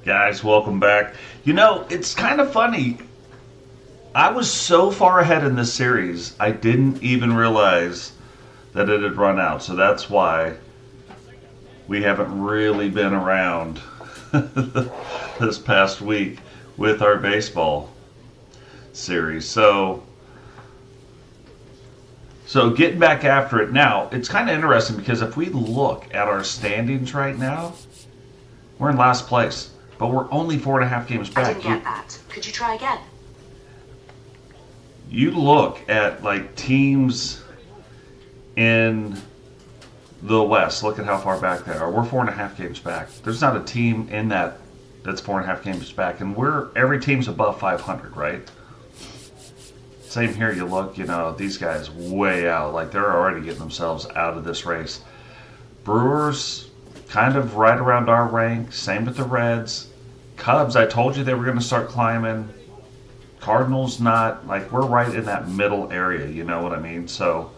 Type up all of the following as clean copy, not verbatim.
Guys, welcome back. You know, it's kind of funny. I was so far ahead in this series, I didn't even realize that it had run out. So that's why we haven't really been around this past week with our baseball series. So getting back after it now, it's kind of interesting because if we look at our standings right now, we're in last place. But we're only 4.5 games back. I didn't get that. Could you try again? You look at like teams in the West. Look at how far back they are. We're 4.5 games back. There's not a team in that's 4.5 games back, and every team's above 500, right? Same here. You look, these guys way out. Like they're already getting themselves out of this race. Brewers kind of right around our rank. Same with the Reds. Cubs, I told you they were going to start climbing. Cardinals, not. Like, we're right in that middle area, you know what I mean? So,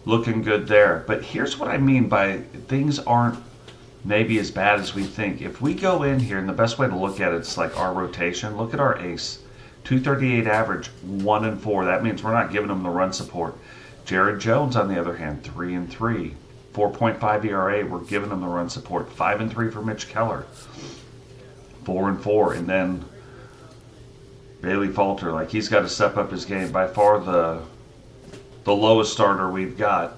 looking good there. But here's what I mean by things aren't maybe as bad as we think. If we go in here, and the best way to look at it is like our rotation. Look at our ace. 238 average, 1-4. That means we're not giving them the run support. Jared Jones, on the other hand, 3-3. 4.5 ERA, we're giving them the run support. 5-3 for Mitch Keller. 4-4, and then Bailey Falter, like he's got to step up his game. By far the lowest starter we've got.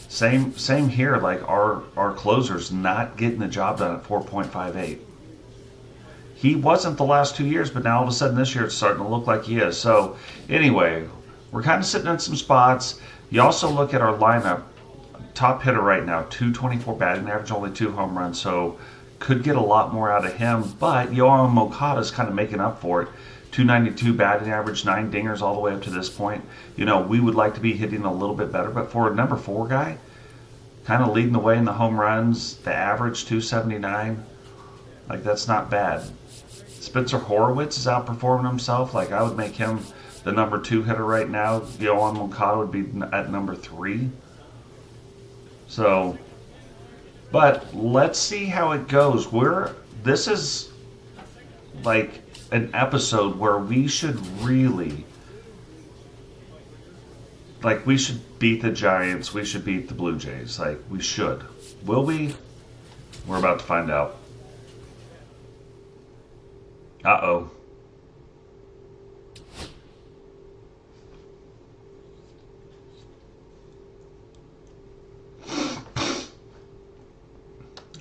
Same here. Like our closer's not getting the job done at 4.58. He wasn't the last 2 years, but now all of a sudden this year it's starting to look like he is. So anyway, we're kind of sitting in some spots. You also look at our lineup. Top hitter right now, 224 batting average, only 2 home runs. So could get a lot more out of him, but Yohan Moncada's kind of making up for it. 292 batting average, 9 dingers all the way up to this point. We would like to be hitting a little bit better, but for a number 4 guy, kind of leading the way in the home runs, the average 279, like that's not bad. Spencer Horwitz is outperforming himself. Like I would make him the number 2 hitter right now. Yohan Moncada would be at number 3. So, but let's see how it goes. This is like an episode where we should really, like we should beat the Giants. We should beat the Blue Jays. Like we should. Will we? We're about to find out. Uh-oh.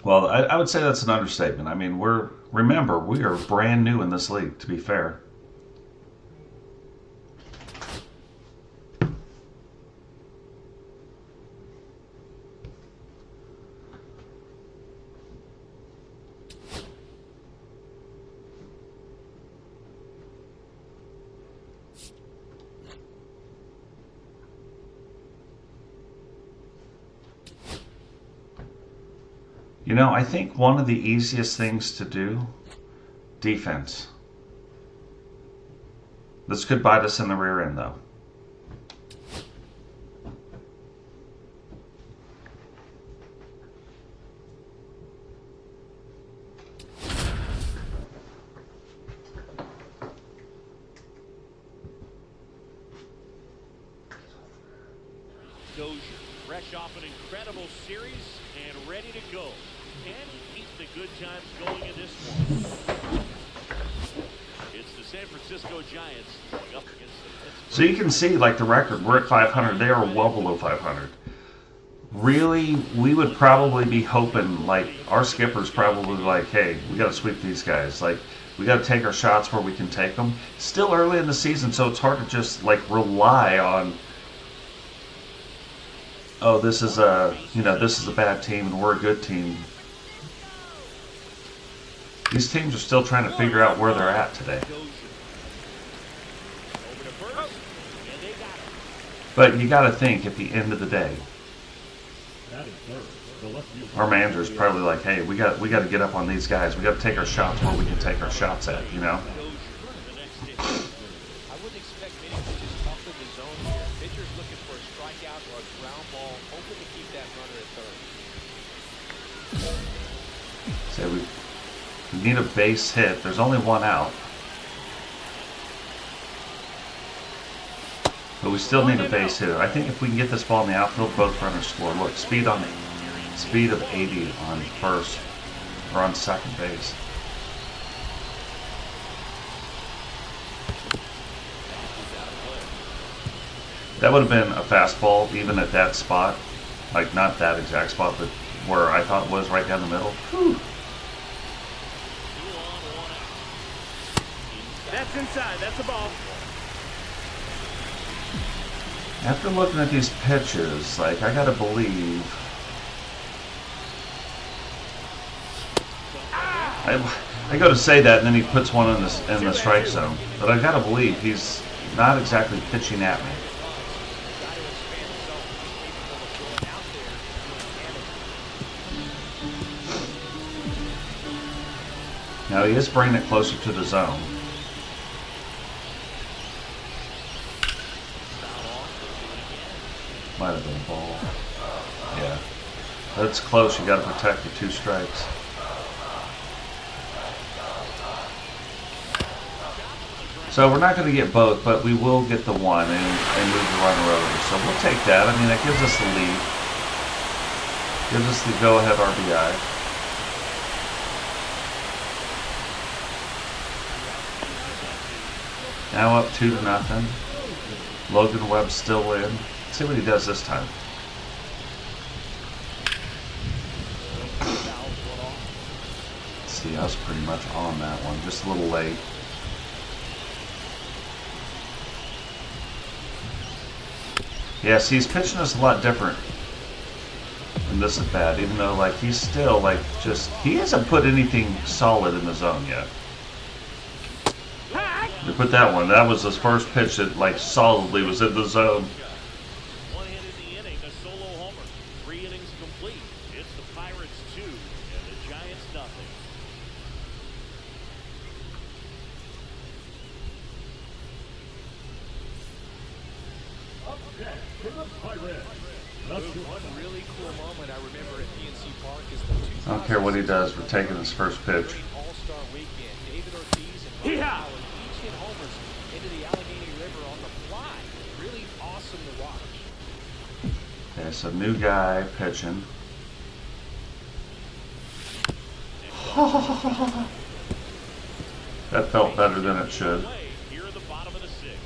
Well, I would say that's an understatement. I mean, we are brand new in this league, to be fair. I think one of the easiest things to do, defense. This could bite us in the rear end, though. Dozhier, fresh off an incredible series and ready to go. Can he keep the good times going in this one? It's the San Francisco Giants going up against the... So you can see, like the record, we're at 500. They are well below 500. Really, we would probably be hoping, like, our skipper's probably like, hey, we got to sweep these guys. Like, we got to take our shots where we can take them. Still early in the season, so it's hard to just, like, rely on, oh, this is a bad team and we're a good team. These teams are still trying to figure out where they're at today. But you got to think, at the end of the day, our manager's probably like, hey, we got to get up on these guys. We got to take our shots where we can take our shots at, you know? We need a base hit. There's only one out. But we still need a base hit. I think if we can get this ball in the outfield, both runners score. Look, speed of 80 on first or on second base. That would have been a fastball even at that spot. Like not that exact spot, but where I thought it was right down the middle. Whew. That's inside. That's a ball. After looking at these pitches, like I gotta believe I go to say that and then he puts one in the strike zone. But I gotta believe he's not exactly pitching at me. Now he is bringing it closer to the zone. Might have been a ball. Yeah. That's close. You got to protect the 2 strikes. So we're not going to get both, but we will get the 1 and move the runner over. So we'll take that. I mean, that gives us the lead. Gives us the go-ahead RBI. Now up 2-0. Logan Webb's still in. Let's see what he does this time. Let's see, I was pretty much on that one, just a little late. Yeah, see, he's pitching us a lot different. And this is bad, even though like he's still like he hasn't put anything solid in the zone yet. You put that one. That was his first pitch that like solidly was in the zone. 1 hit in the inning, a solo homer. 3 innings complete. It's the Pirates 2 and the Giants nothing. One really cool moment I remember at PNC Park is the I don't care what he does. We're taking his first pitch. All-Star Weekend. David Ortiz and Ron Howard each hit homers into the Allegheny River on the fly. Really awesome to watch. Okay, so new guy pitching. That felt better than it should. Here at the bottom of the 6th.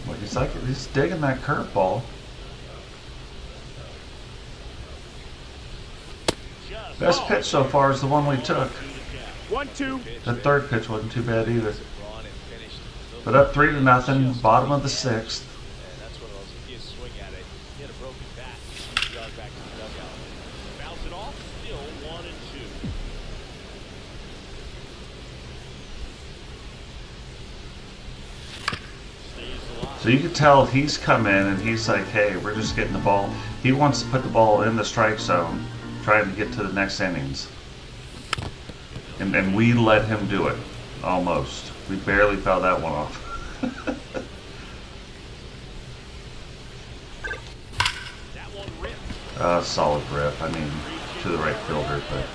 Well, he's digging that curveball. Best pitch so far is the one we took. 1-2. The third pitch wasn't too bad either. But up 3-0, bottom of the 6th. And that's what it was. If you swing at it, he had a broken bat. Jog back to the dugout. Bounce it off. Still 1-2. Stays alive. So you can tell he's come in and he's like, hey, we're just getting the ball. He wants to put the ball in the strike zone, trying to get to the next innings. And we let him do it, almost. We barely fouled that one off. That one ripped. Solid rip, I mean, to the right fielder, but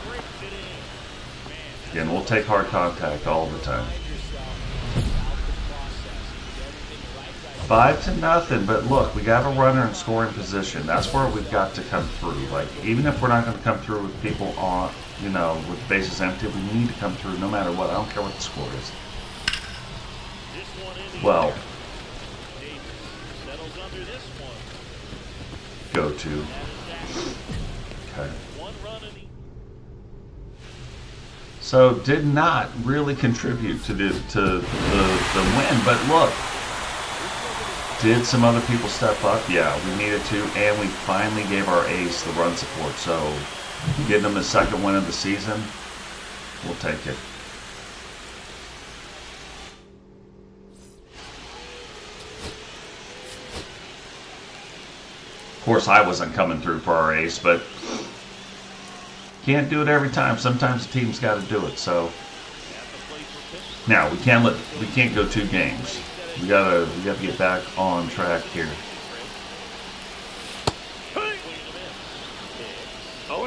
again, we'll take hard contact all the time. 5-0, but look, we got a runner in scoring position. That's where we've got to come through. Like, even if we're not going to come through with people on, you know, with bases empty, we need to come through no matter what. I don't care what the score is. This one in the Well, air. Davis settles under this one. go to. That is that. Okay. 1 run in the So did not really contribute to the win, but look, did some other people step up? Yeah, we needed to, and we finally gave our ace the run support. So getting them the second win of the season, we'll take it. Of course, I wasn't coming through for our ace, but can't do it every time. Sometimes the team's got to do it. So now we can't go 2 games. We gotta get back on track here.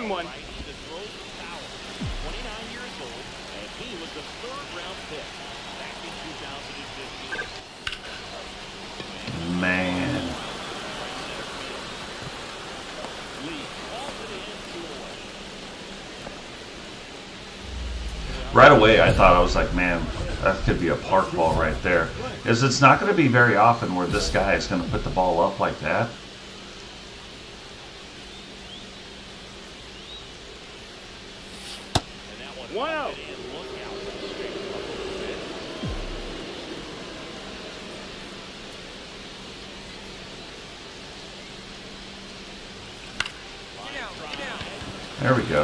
1-1. Righty that throws the power. 29 years old, and he was the third-round pick back in 2015. Man. Lee calls it in 2 away. Right away, I thought, I was like, man, that could be a park ball right there. It's not going to be very often where this guy is going to put the ball up like that. And that one 1-0. in. Look out for the straight up the bench. There we go.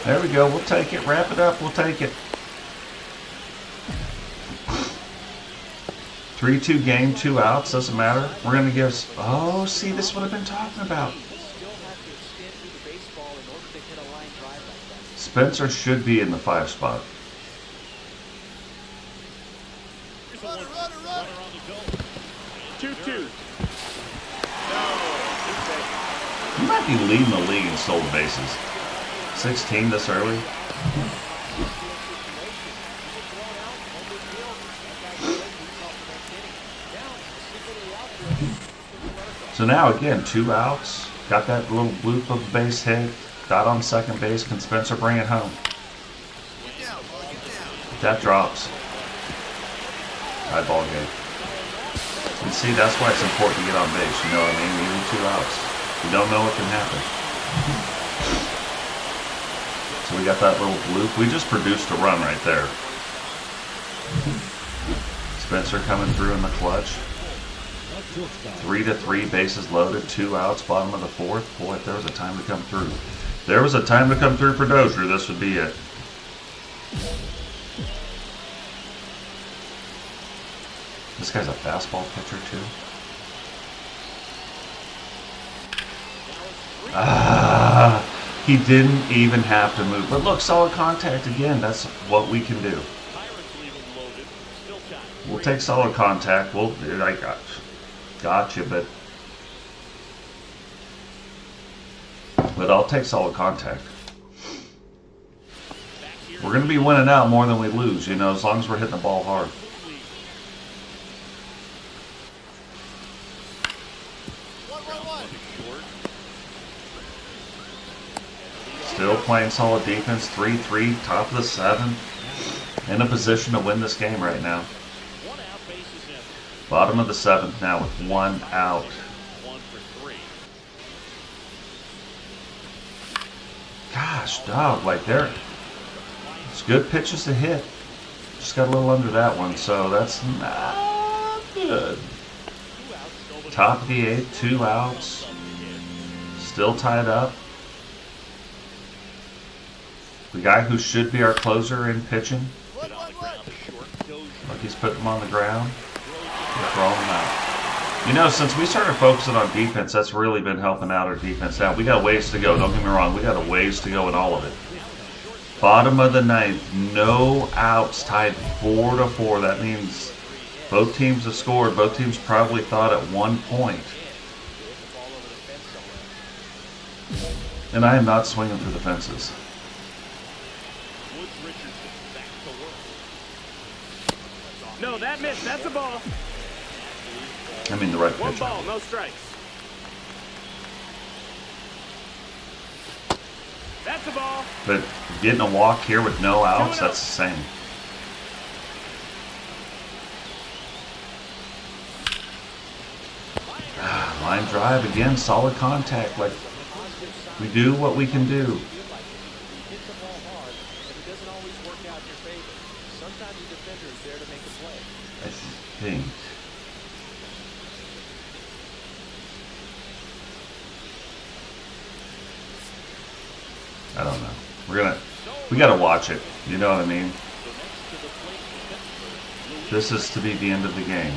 There we go. We'll take it. Wrap it up. We'll take it. 3-2 game, 2 outs. Doesn't matter. We're going to give... Oh, see, this is what I've been talking about. Still have to extend through the baseball in order to hit a line drive like that. Spencer should be in the 5 spot. Runner on the go. 2-2. He might be leading the league in stolen bases. 16 this early. So now again, 2 outs. Got that little loop of base hit. Got on second base. Can Spencer bring it home? That drops. High ball game. And see, that's why it's important to get on base. You know what I mean? Even 2 outs. You don't know what can happen. So we got that little bloop. We just produced a run right there. Spencer coming through in the clutch. 3-3, bases loaded, 2 outs, bottom of the 4th. Boy, if there was a time to come through. If there was a time to come through for Dozhier, this would be it. This guy's a fastball pitcher too. Ah, he didn't even have to move. But look, solid contact again. That's what we can do. Pirates leave him loaded. Still tied. We'll take solid contact. I got you, but I'll take solid contact. We're going to be winning out more than we lose, you know, as long as we're hitting the ball hard. Still playing solid defense, 3-3, top of the 7th. In a position to win this game right now. 1 out, bases empty. Bottom of the 7th now with 1 out. 1 for 3. Gosh, dog, like there. It's good pitches to hit. Just got a little under that one, so that's not good. Top of the 8th, 2 outs. Still tied up. The guy who should be our closer in pitching. Hit on the ground, short. Dozhier. Look, he's putting him on the ground. They're throwing him out. You know, since we started focusing on defense, that's really been helping out our defense. Now, we got a ways to go. Don't get me wrong. We got a ways to go in all of it. Bottom of the 9th, no outs, tied 4-4. That means both teams have scored. Both teams probably thought at one point. And I am not swinging for the fences. No, that missed. That's a ball. I mean the right 1 pitch. ball, no strikes. That's a ball. But getting a walk here with no outs, that's the same. Line drive again, solid contact. Like we do what we can do. Hit the ball hard, but it doesn't always work out in your favor. Sometimes the defender is there to make a play. I think. I don't know. We gotta watch it. You know what I mean? This is to be the end of the game.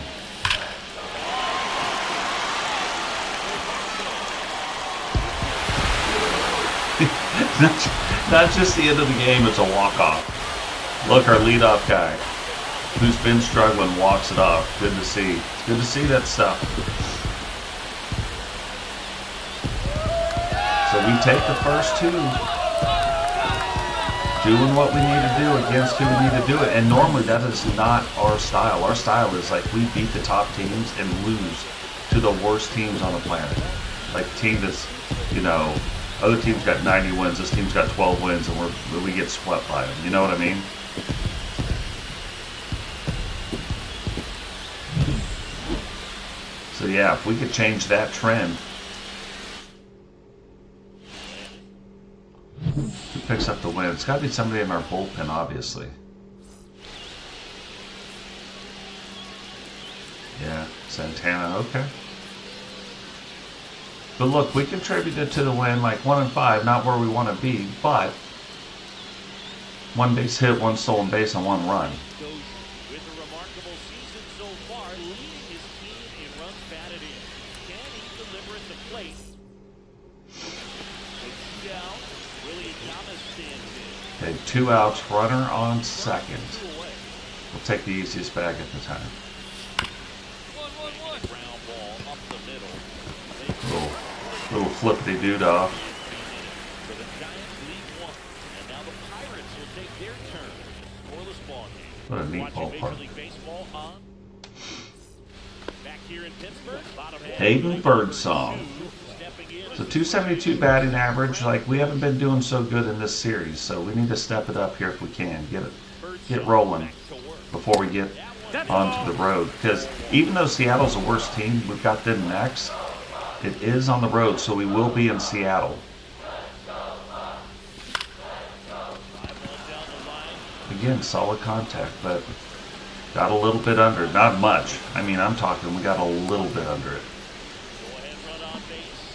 Not just the end of the game, it's a walk-off. Look, our leadoff guy, who's been struggling, walks it off. Good to see. It's good to see that stuff. So we take the first two, doing what we need to do against who we need to do it. And normally that is not our style. Our style is like we beat the top teams and lose to the worst teams on the planet. Like a team that's, you know, other teams got 90 wins, this team's got 12 wins, and we get swept by them. You know what I mean? So yeah, if we could change that trend. Who picks up the win? It's got to be somebody in our bullpen, obviously. Yeah, Santana, okay. But look, we contributed to the win like 1-5, not where we want to be, but 1 base hit, 1 stolen base, and 1 run. With a remarkable season so far, leading his team in runs batted in. Can he deliver at the plate? It's down. Willie Thomas stands in. Okay, 2 outs, runner on second. We'll take the easiest bag at the time. Ground ball up the middle. Little flippity-doo-dah. So the Giants lead 1, and now the Pirates will take their turn. Scoreless ball game. What a neat Watching ballpark. Major League Baseball on. Back here in Pittsburgh. Bottom half. Hayden Birdsong. Stepping in. So 272 batting average. Like, we haven't been doing so good in this series, so we need to step it up here if we can. Get rolling before we get onto the road. Because even though Seattle's the worst team, we've got them next. It is on the road, so we will be in Seattle. Again, solid contact, but got a little bit under. Not much. I mean, I'm talking, we got a little bit under it.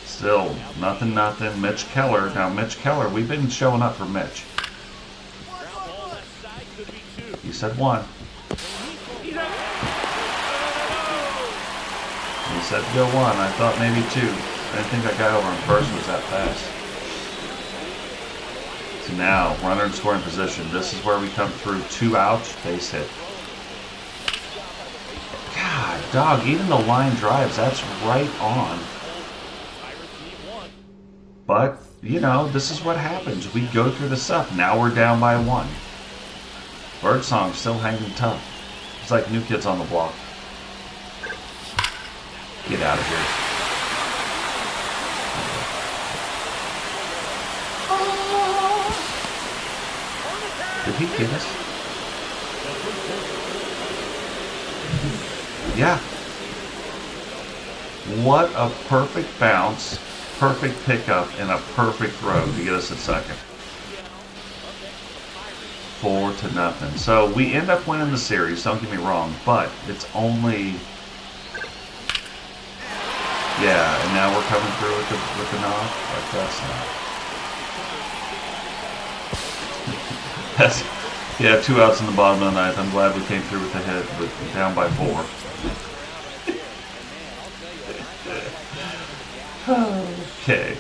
Still, nothing. Mitch Keller. Now, Mitch Keller, we've been showing up for Mitch. He said 1. He said go 1. I thought maybe 2. I didn't think that guy over on first was that fast. So now, runner in scoring position. This is where we come through. 2 outs, base hit. God, dog, even the line drives, that's right on. But, you know, this is what happens. We go through the stuff. Now we're down by 1. Birdsong's still hanging tough. It's like New Kids on the Block. Get out of here. Did he get us? Yeah. What a perfect bounce, perfect pickup, and a perfect throw to get us at second. 4-0. So we end up winning the series, don't get me wrong, but it's only... Yeah, and now we're coming through with the knock. Like that's 2 outs in the bottom of the 9th. I'm glad we came through with the hit, but down by 4. Okay.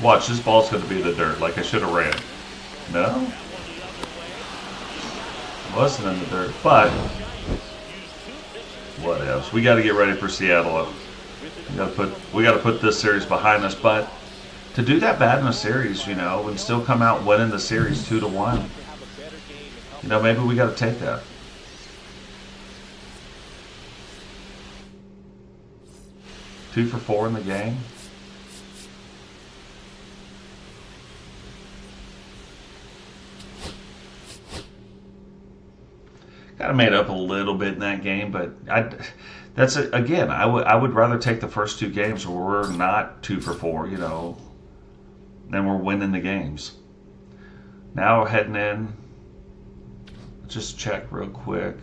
Watch, this ball's going to be the dirt. Like I should have ran. No? Wasn't in the dirt, but what else? We got to get ready for Seattle. We got to put this series behind us, but to do that bad in a series, you know, and still come out winning the series 2-1, you know, maybe we got to take that. Two for 4 in the game. Kind of made up a little bit in that game, but that's it. Again, I would rather take the first 2 games where we're not 2 for 4, you know, than we're winning the games. Now we're heading in. Just check real quick.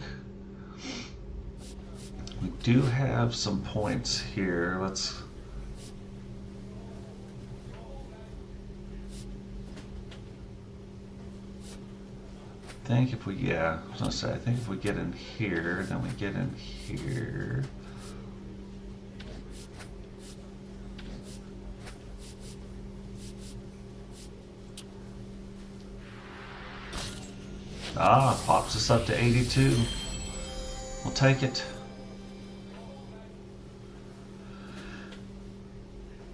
We do have some points here. Let's. I think if we, I was gonna say, I think if we get in here, then we get in here. Pops us up to 82. We'll take it.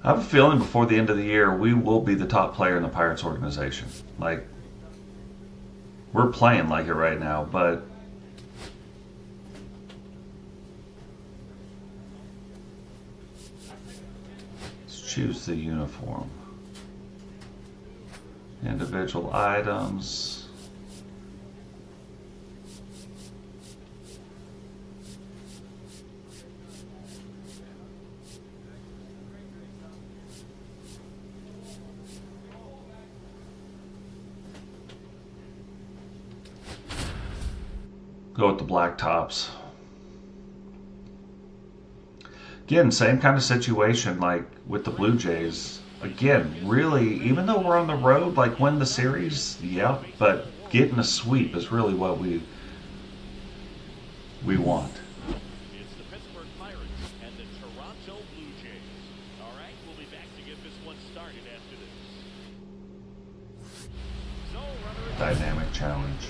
I have a feeling before the end of the year, we will be the top player in the Pirates organization. Like, we're playing like it right now, but let's choose the uniform. Individual items. Go with the black tops. Again, same kind of situation like with the Blue Jays. Again, really, even though we're on the road, like win the series, yeah, but getting a sweep is really what we want. It's the Pittsburgh Pirates and the Toronto Blue Jays. All right, we'll be back to get this one started after this. So, Dynamic challenge.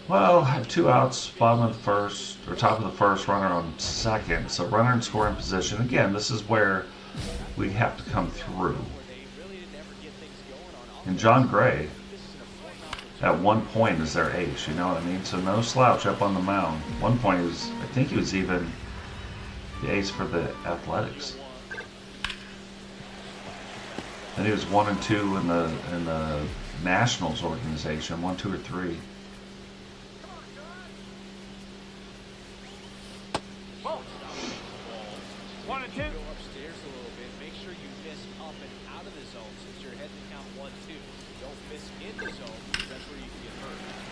Well, I have 2 outs, bottom of the first, or top of the first, runner on second. So runner in scoring position. Again, this is where we have to come through. And John Gray, at one point, is their ace, you know what I mean? So no slouch up on the mound. One point, he was, I think he was even the ace for the Athletics. And he was 1 and 2 in the Nationals organization, 1, 2, or 3.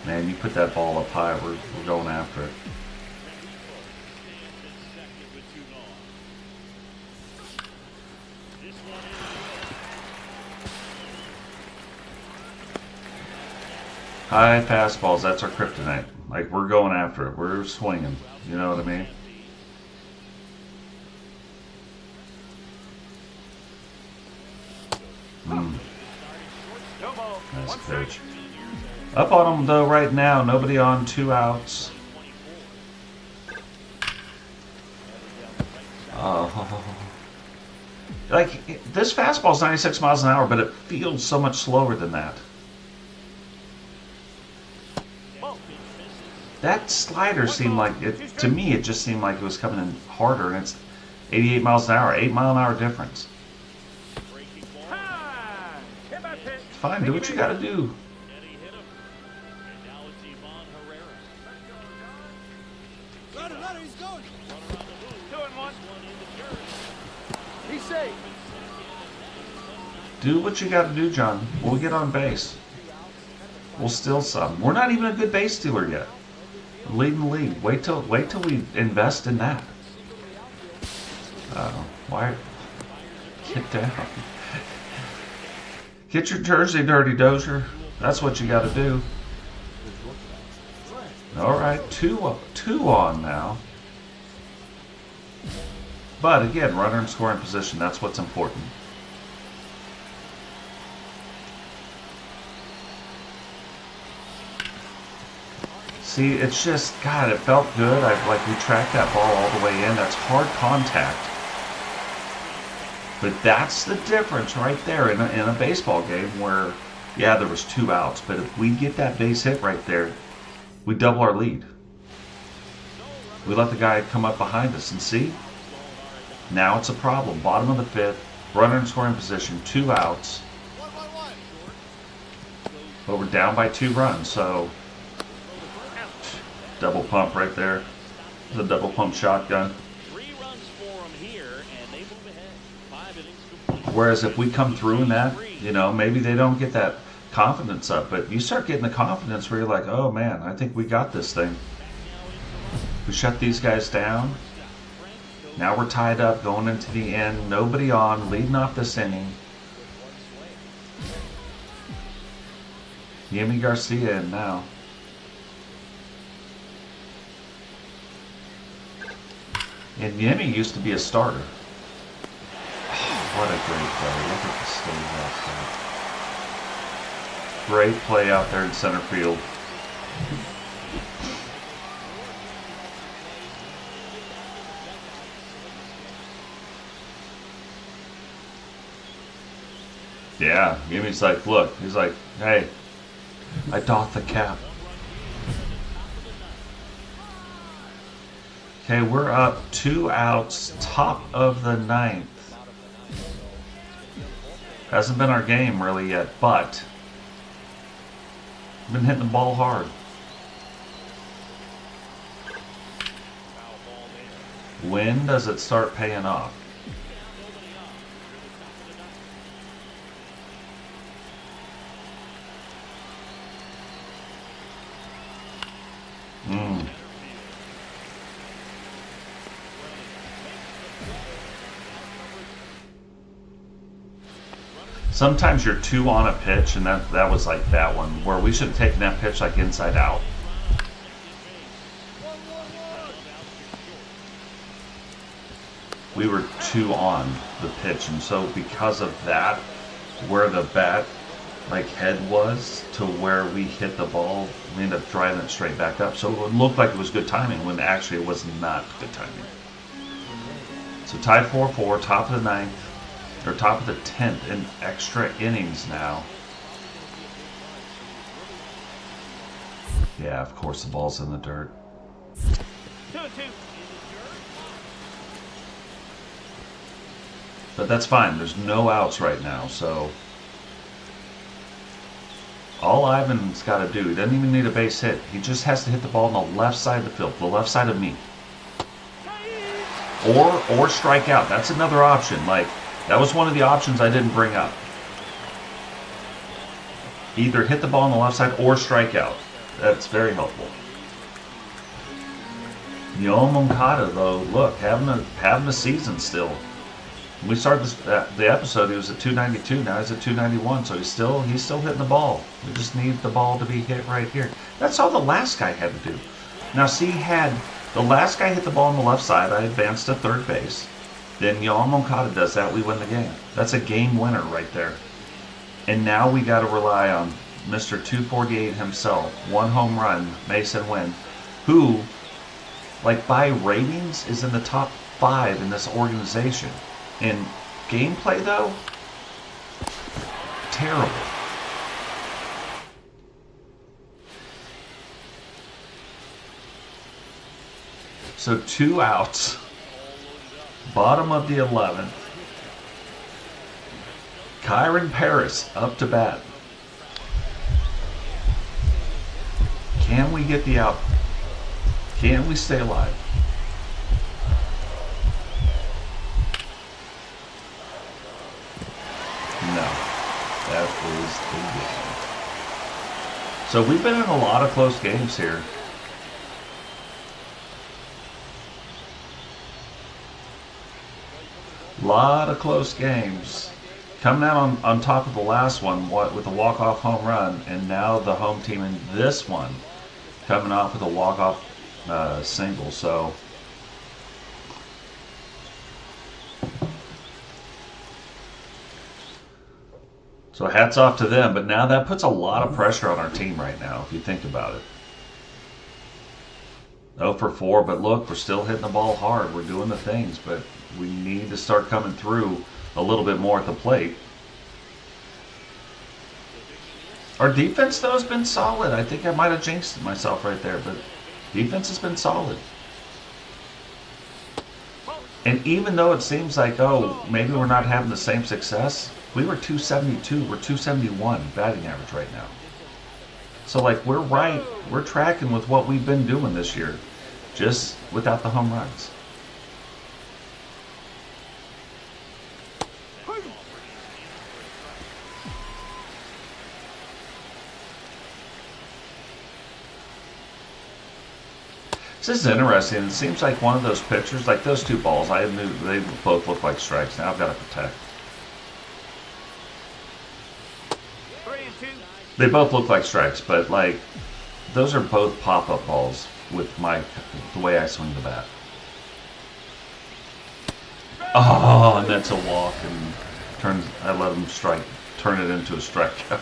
Man, you put that ball up high, we're going after it. High fastballs, that's our kryptonite. Like, we're going after it. We're swinging. You know what I mean? Nice pitch. Up on them, though, right now. Nobody on, 2 outs. Like, this fastball's 96 miles an hour, but it feels so much slower than that. That slider seemed like, to me, it just seemed like it was coming in harder, and it's 88 miles an hour, 8 mile an hour difference. Fine, do what you gotta do. Do what you got to do, John. We'll get on base. We'll steal some. We're not even a good base stealer yet. We're leading the league. Wait till we invest in that. Why? Get down. Get your jersey dirty, Dozhier. That's what you got to do. All right, two on now. But again, runner in scoring position. That's what's important. See, it's just, God, it felt good. Like we tracked that ball all the way in. That's hard contact. But that's the difference right there in a baseball game where, yeah, there was 2 outs. But if we get that base hit right there, we double our lead. We let the guy come up behind us and see. Now it's a problem. Bottom of the 5th, runner in scoring position, 2 outs. But we're down by 2 runs, so double pump right there. The double pump shotgun. 3 runs for them here, and they move ahead. 5 innings complete. Whereas if we come through in that, you know, maybe they don't get that confidence up. But you start getting the confidence where you're like, oh man, I think we got this thing. We shut these guys down. Now we're tied up going into the end. Nobody on, leading off this inning. Yimi Garcia in now. And Yimi used to be a starter. Oh, what a great play. Look at the stage out there. Great play out there in center field. Yeah, Gimmicks like, look, he's like, hey, I doff the cap. Okay, we're up 2 outs, top of the 9th. Hasn't been our game really yet, but been hitting the ball hard. When does it start paying off? Sometimes you're 2 on a pitch, and that was like that one, where we should have taken that pitch like inside out. We were 2 on the pitch, and so because of that, where the bat like head was to where we hit the ball, we ended up driving it straight back up. So it looked like it was good timing when actually it was not good timing. So tied 4-4, top of the 9th. Or top of the 10th in extra innings now. Yeah, of course the ball's in the dirt. 2-2. But that's fine. There's no outs right now, so all Ivan's got to do, he doesn't even need a base hit. He just has to hit the ball on the left side of the field, the left side of me. Or strike out. That's another option. Like, that was one of the options I didn't bring up. Either hit the ball on the left side or strike out. That's very helpful. Yoel Moncada, though, look, having a season still. When we started the episode, he was at 292. Now he's at 291, so he's still hitting the ball. We just need the ball to be hit right here. That's all the last guy had to do. Now, see, had the last guy hit the ball on the left side, I advanced to third base. Then Yoel Moncada does that, we win the game. That's a game winner right there. And now we got to rely on Mr. 248 himself, 1 home run, Mason Wynn, who, like by ratings, is in the top 5 in this organization. In gameplay, though, terrible. So 2 outs. Bottom of the 11th. Kyron Paris up to bat. Can we get the out? Can we stay alive? No. That is the game. So we've been in a lot of close games here. Lot of close games. Coming out on top of the last one with a walk-off home run, and now the home team in this one coming off with a walk-off single. So hats off to them, but now that puts a lot of pressure on our team right now, if you think about it. 0 for 4, but look, we're still hitting the ball hard. We're doing the things, but we need to start coming through a little bit more at the plate. Our defense, though, has been solid. I think I might have jinxed myself right there, but defense has been solid. And even though it seems like, oh, maybe we're not having the same success, we were 272, we're 271 batting average right now. So, like, we're right. We're tracking with what we've been doing this year, just without the home runs. This is interesting. It seems like one of those pitchers, like those 2 balls, I knew they both look like strikes. Now I've got to protect. 3-2. They both look like strikes, but like those are both pop-up balls with the way I swing the bat. Oh, and that's a walk, and I let him turn it into a strikeout.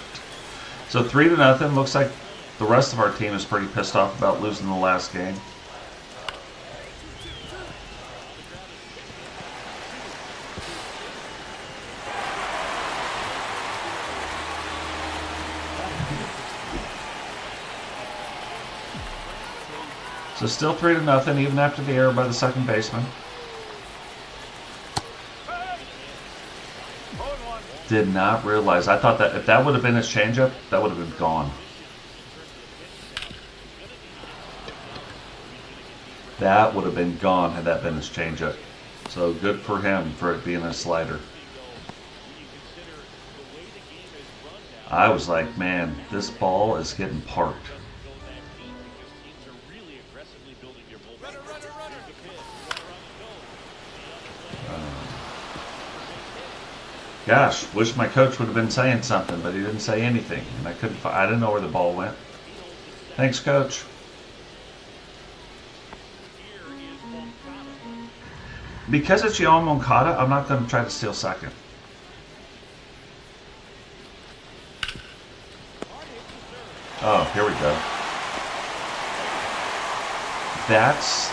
So 3-0. Looks like the rest of our team is pretty pissed off about losing the last game. So still 3-0, even after the error by the second baseman. Did not realize. I thought that if that would have been his changeup, that would have been gone. That would have been gone had that been his changeup. So good for him for it being a slider. I was like, man, this ball is getting parked. Gosh, wish my coach would have been saying something, but he didn't say anything, and I didn't know where the ball went. Thanks, coach. Because it's Yoan Moncada, I'm not going to try to steal second. Oh, here we go. That's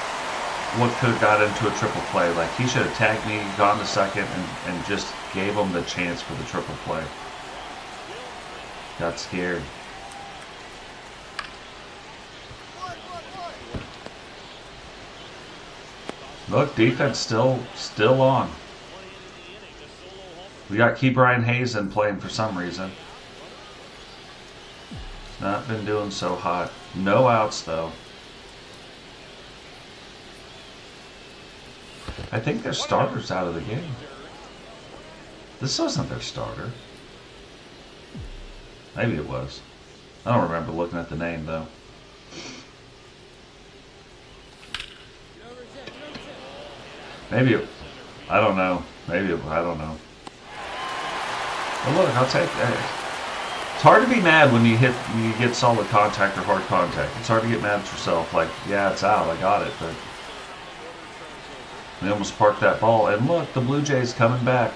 what could have got into a triple play. Like, he should have tagged me, gone to second, and just gave him the chance for the triple play. Got scared. Look, defense still on. We got Key Brian Hazen playing for some reason. Not been doing so hot. No outs though. I think their starter's out of the game. This wasn't their starter. Maybe it was. I don't remember looking at the name though. Maybe it, I don't know. Maybe it, I don't know. But look, I'll take that. It's hard to be mad when you get solid contact or hard contact. It's hard to get mad at yourself. Like, yeah, it's out. I got it, but they almost parked that ball. And look, the Blue Jays coming back.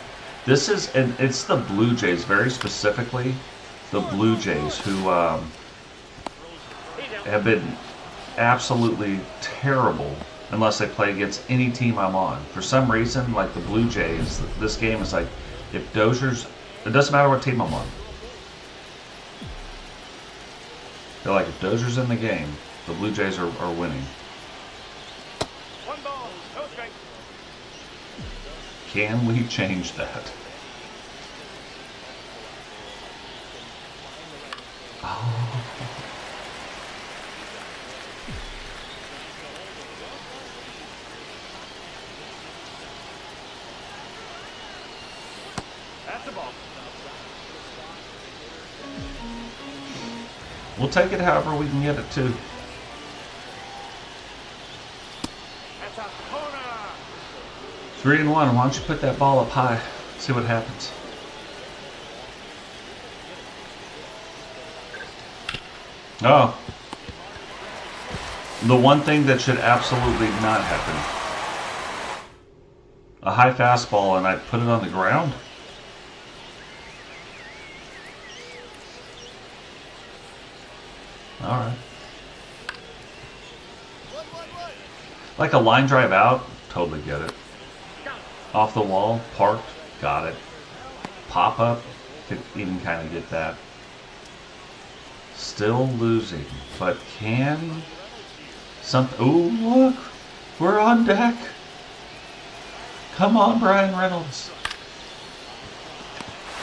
This is, and it's the Blue Jays, very specifically, the Blue Jays who have been absolutely terrible unless they play against any team I'm on. For some reason, like the Blue Jays, this game is like, if Dozier's, it doesn't matter what team I'm on. They're like, if Dozier's in the game, the Blue Jays are winning. One ball, no strike. Can we change that? Oh. That's the ball. We'll take it however we can get it to. That's a corner. 3-1. Why don't you put that ball up high? See what happens. Oh. The one thing that should absolutely not happen. A high fastball and I put it on the ground? Alright. Like a line drive out? Totally get it. Off the wall, parked, got it. Pop up, could even kind of get that. Still losing, but can something. Ooh, look, we're on deck. Come on, Brian Reynolds.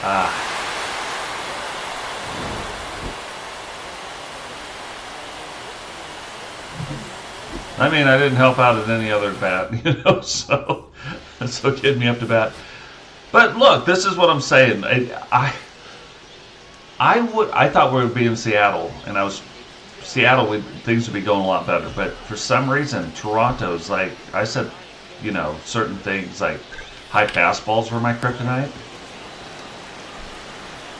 Ah. I mean, I didn't help out at any other bat, you know, so getting me up to bat. But look, this is what I'm saying. I thought we would be in Seattle, and Seattle, things would be going a lot better. But for some reason, Toronto's like, I said, you know, certain things like high fastballs were my kryptonite.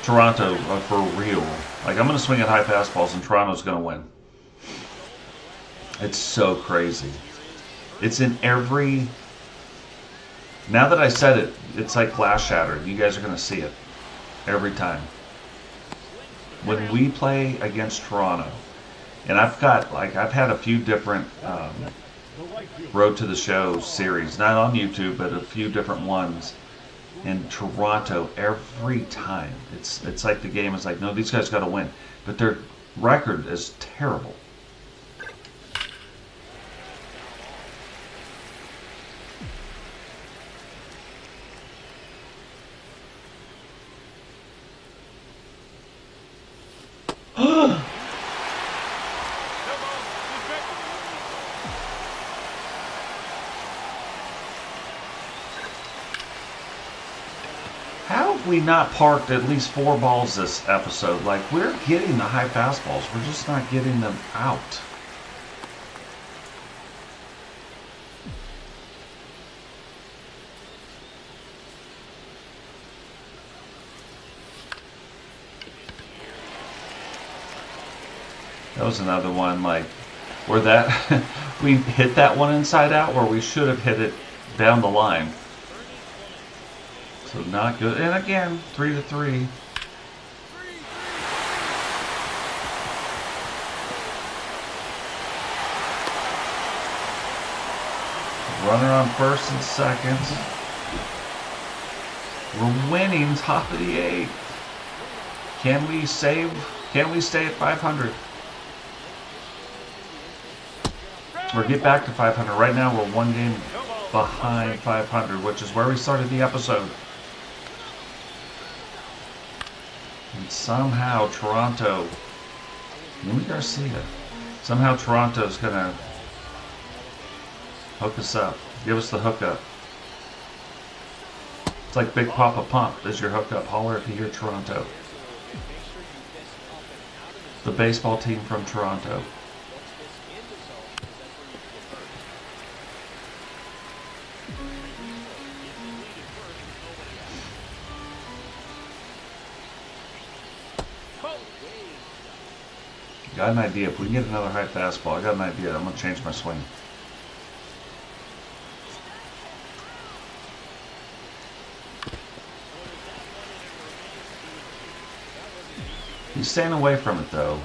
Toronto, for real. Like, I'm going to swing at high fastballs, and Toronto's going to win. It's so crazy. It's in every... Now that I said it, it's like glass shattered. You guys are going to see it every time. When we play against Toronto, and I've had a few different Road to the Show series, not on YouTube, but a few different ones. And Toronto, every time, it's like the game is like, no, these guys got to win. But their record is terrible. How have we not parked at least 4 balls this episode? Like, we're getting the high fastballs. We're just not getting them out. That was another one, like, where that we hit that one inside out where we should have hit it down the line. So not good. And again, 3-3. Runner on first and second. We're winning top of the 8th. Can we save? Can we stay at 500? Or get back to 500. Right now we're 1 game behind 500, which is where we started the episode. And somehow Toronto, Yimi Garcia, somehow Toronto's gonna hook us up, give us the hookup. It's like Big Papa Pump is your hookup. Holler if you hear Toronto. The baseball team from Toronto. Got an idea. If we can get another high fastball, I got an idea. I'm going to change my swing. He's staying away from it, though.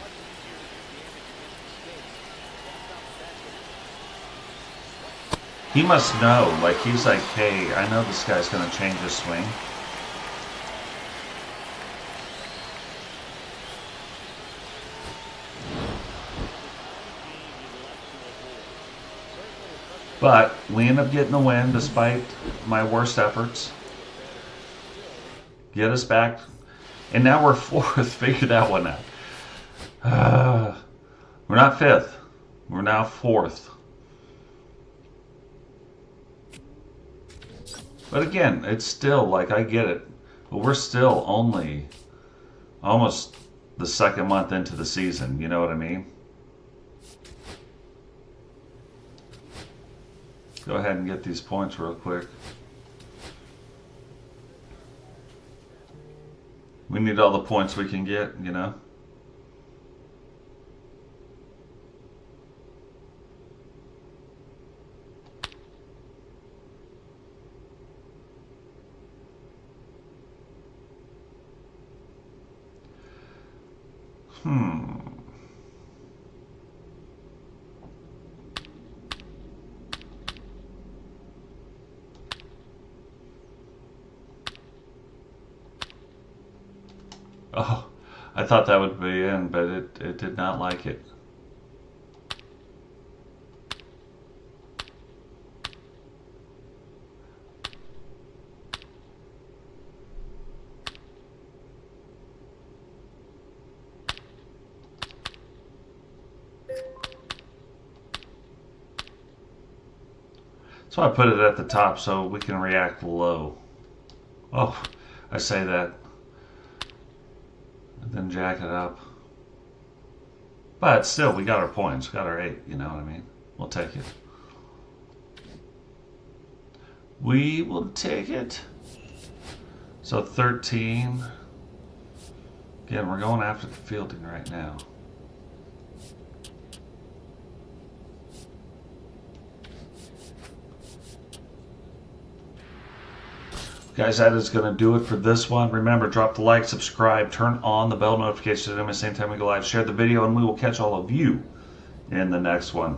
He must know. Like, he's like, hey, I know this guy's going to change his swing. But we end up getting the win despite my worst efforts. Get us back. And now we're 4th. Figure that one out. We're not 5th. We're now 4th. But again, it's still, like, I get it. But we're still only almost the 2nd month into the season. You know what I mean? Go ahead and get these points real quick. We need all the points we can get, you know? Oh, I thought that would be in, but it did not like it. So I put it at the top so we can react low. Oh, I say that. And then jack it up. But still, we got our points. Got our 8, you know what I mean? We'll take it. We will take it. So 13. Again, we're going after the fielding right now. Guys, that is going to do it for this one. Remember, drop the like, subscribe, turn on the bell notification to miss anytime we go live. Share the video, and we will catch all of you in the next one.